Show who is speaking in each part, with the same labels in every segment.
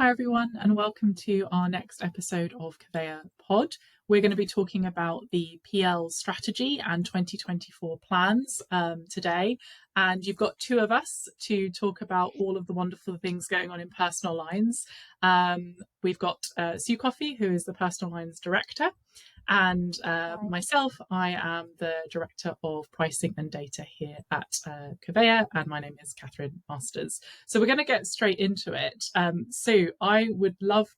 Speaker 1: Hi, everyone, and welcome to our next episode of CovéaPod. We're going to be talking about the PL strategy and 2024 plans today. And you've got two of us to talk about all of the wonderful things going on in personal lines. We've got Sue Coffey, who is the personal lines director. And myself, I am the Director of Pricing and Data here at Covéa, and my name is Catherine Masters. So we're going to get straight into it. Sue, I would love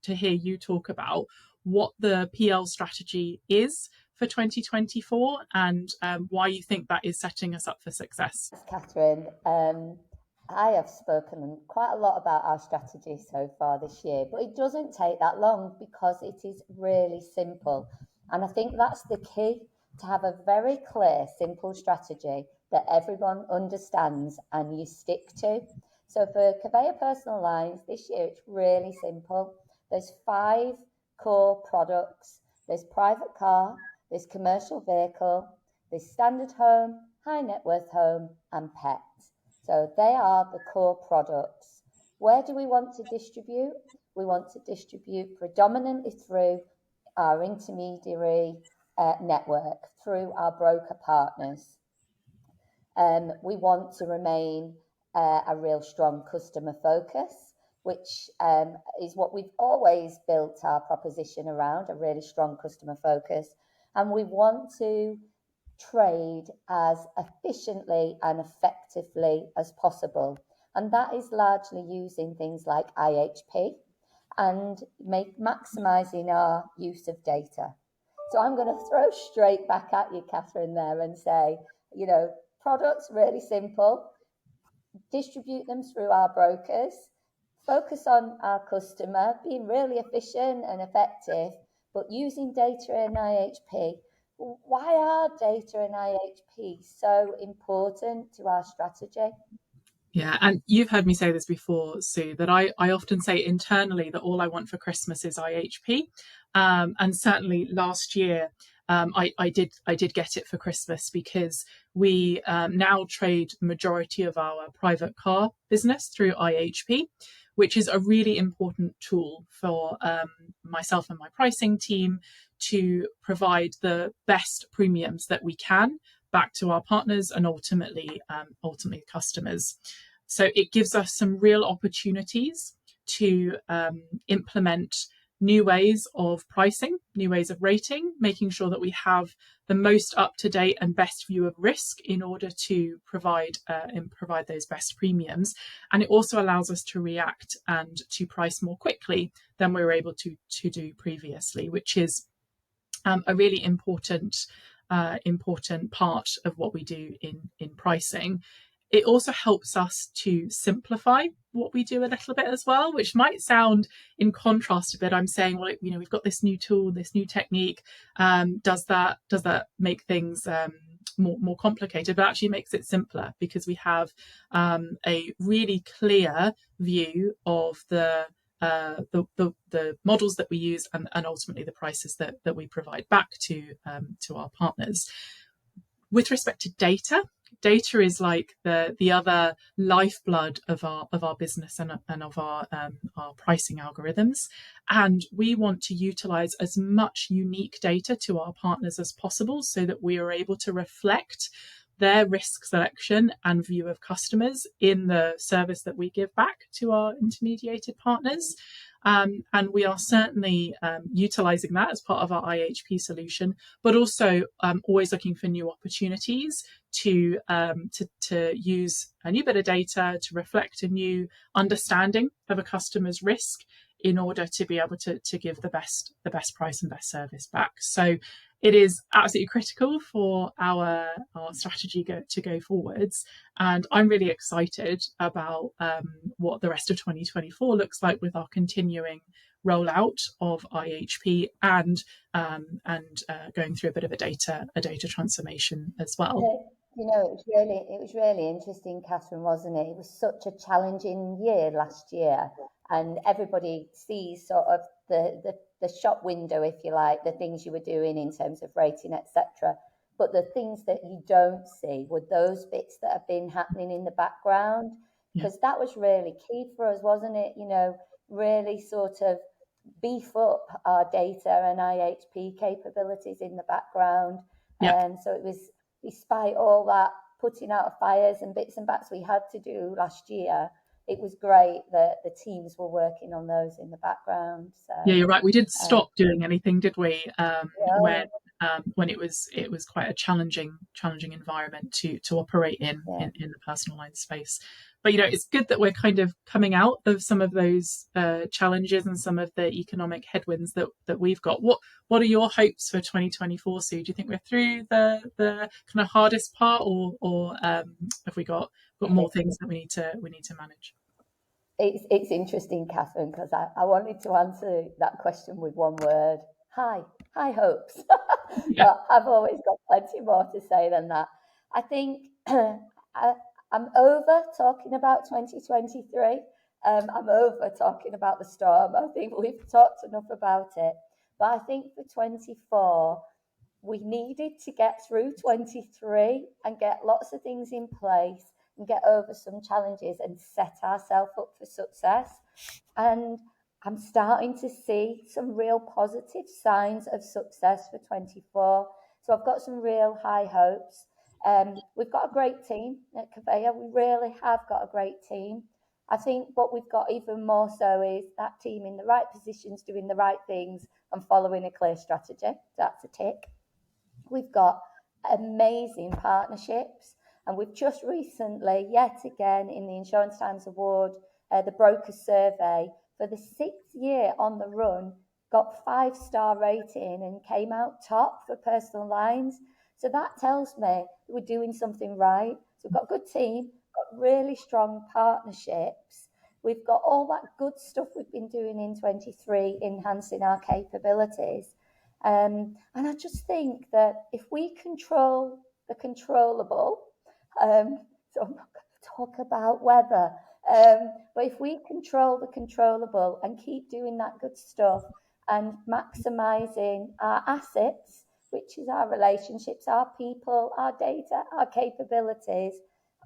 Speaker 1: to hear you talk about what the PL strategy is for 2024 and why you think that is setting us up for success.
Speaker 2: Thanks, Catherine. I have spoken quite a lot about our strategy so far this year, but it doesn't take that long because it is really simple. And I think that's the key, to have a very clear, simple strategy that everyone understands and you stick to. So for Covéa Personal Lines, this year it's really simple. There's 5 core products. There's private car, there's commercial vehicle, there's standard home, high net worth home, and pet. So they are the core products. Where do we want to distribute? We want to distribute predominantly through our intermediary network, through our broker partners. We want to remain a real strong customer focus, which is what we've always built our proposition around, a really strong customer focus. And we want to trade as efficiently and effectively as possible. And that is largely using things like IHP and maximising our use of data. So I'm going to throw straight back at you, Catherine, there and say, products really simple, distribute them through our brokers, focus on our customer, being really efficient and effective, but using data and IHP. Why are data and IHP so important to our strategy?
Speaker 1: Yeah, and you've heard me say this before, Sue, that I often say internally that all I want for Christmas is IHP. And certainly last year, I did get it for Christmas because we now trade the majority of our private car business through IHP, which is a really important tool for myself and my pricing team to provide the best premiums that we can back to our partners and ultimately customers. So it gives us some real opportunities to implement new ways of pricing, new ways of rating, making sure that we have the most up-to-date and best view of risk in order to provide those best premiums. And it also allows us to react and to price more quickly than we were able to do previously, which is a really important part of what we do in pricing. It also helps us to simplify what we do a little bit as well, which might sound in contrast a bit. I'm saying, well, we've got this new tool, this new technique. Does that make things more complicated? But actually makes it simpler because we have a really clear view of the models that we use and ultimately the prices that we provide back to our partners. With respect to data is like the other lifeblood of our business and of our pricing algorithms, and we want to utilize as much unique data to our partners as possible so that we are able to reflect their risk selection and view of customers in the service that we give back to our intermediated partners. And we are certainly utilising that as part of our IHP solution, but also always looking for new opportunities to use a new bit of data to reflect a new understanding of a customer's risk in order to be able to give the best price and best service back. So it is absolutely critical for our strategy to go forwards. And I'm really excited about what the rest of 2024 looks like with our continuing rollout of IHP and going through a bit of a data transformation as well.
Speaker 2: It was really interesting, Catherine, wasn't it? It was such a challenging year last year, and everybody sees sort of the shop window, if you like, the things you were doing in terms of rating, etc. But the things that you don't see were those bits that have been happening in the background, because that was really key for us, wasn't it? really sort of beef up our data and IHP capabilities in the background.
Speaker 1: Yeah.
Speaker 2: And so it was, despite all that putting out fires and bits and bats we had to do last year, it was great that the teams were working on those in the background. So
Speaker 1: Yeah, you're right. We did stop doing anything, did we?
Speaker 2: yeah,
Speaker 1: When it was quite a challenging environment to operate in,
Speaker 2: yeah,
Speaker 1: in the personal line space. But it's good that we're kind of coming out of some of those challenges and some of the economic headwinds that we've got. What are your hopes for 2024, Sue? Do you think we're through the kind of hardest part, or have we got more things that we need to manage?
Speaker 2: it's interesting, Catherine, because I wanted to answer that question with one word: high hopes.
Speaker 1: Yeah.
Speaker 2: But I've always got plenty more to say than that. I think I'm over talking about 2023. I'm over talking about the storm. I think we've talked enough about it. But I think for 24, we needed to get through 23 and get lots of things in place and get over some challenges and set ourselves up for success. And I'm starting to see some real positive signs of success for 24. So I've got some real high hopes. We've got a great team at Covéa. We really have got a great team. I think what we've got even more so is that team in the right positions, doing the right things and following a clear strategy. That's a tick. We've got amazing partnerships, and we've just recently, yet again, in the Insurance Times Award, the Broker Survey, for the 6th year on the run, got 5-star rating and came out top for personal lines. So that tells me that we're doing something right. So we've got a good team, got really strong partnerships. We've got all that good stuff we've been doing in 23, enhancing our capabilities. And I just think that if we control the controllable, so I'm not going to talk about weather, but if we control the controllable and keep doing that good stuff and maximising our assets, which is our relationships, our people, our data, our capabilities,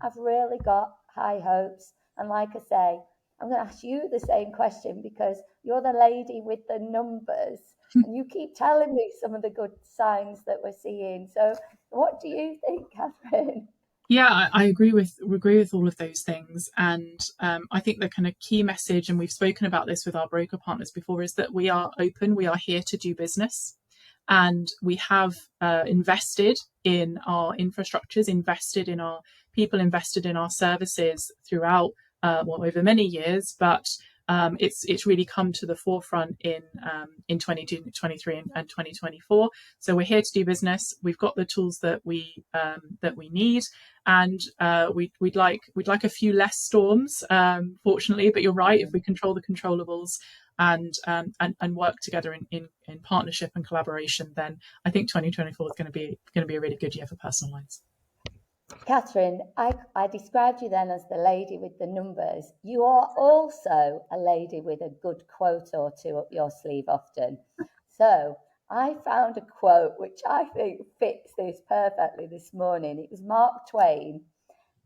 Speaker 2: I've really got high hopes. And like I say, I'm going to ask you the same question because you're the lady with the numbers. And you keep telling me some of the good signs that we're seeing. So what do you think, Catherine?
Speaker 1: Yeah, I agree with all of those things, and I think the kind of key message, and we've spoken about this with our broker partners before, is that we are open. We are here to do business, and we have invested in our infrastructures, invested in our people, invested in our services throughout over many years, but it's really come to the forefront in 2023 and 2024. So we're here to do business. We've got the tools that we need, and we'd like a few less storms, fortunately. But you're right. If we control the controllables and work together in partnership and collaboration, then I think 2024 is going to be a really good year for personal lines.
Speaker 2: Catherine, I described you then as the lady with the numbers. You are also a lady with a good quote or two up your sleeve often. So I found a quote which I think fits this perfectly this morning. It was Mark Twain,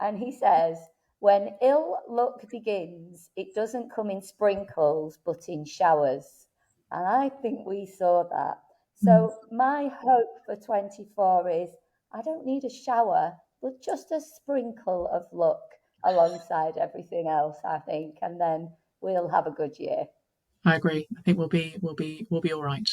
Speaker 2: and he says, "When ill luck begins, it doesn't come in sprinkles, but in showers." And I think we saw that. So my hope for 24 is I don't need a shower, but just a sprinkle of luck alongside everything else, I think, and then we'll have a good year.
Speaker 1: I agree. I think we'll be all right.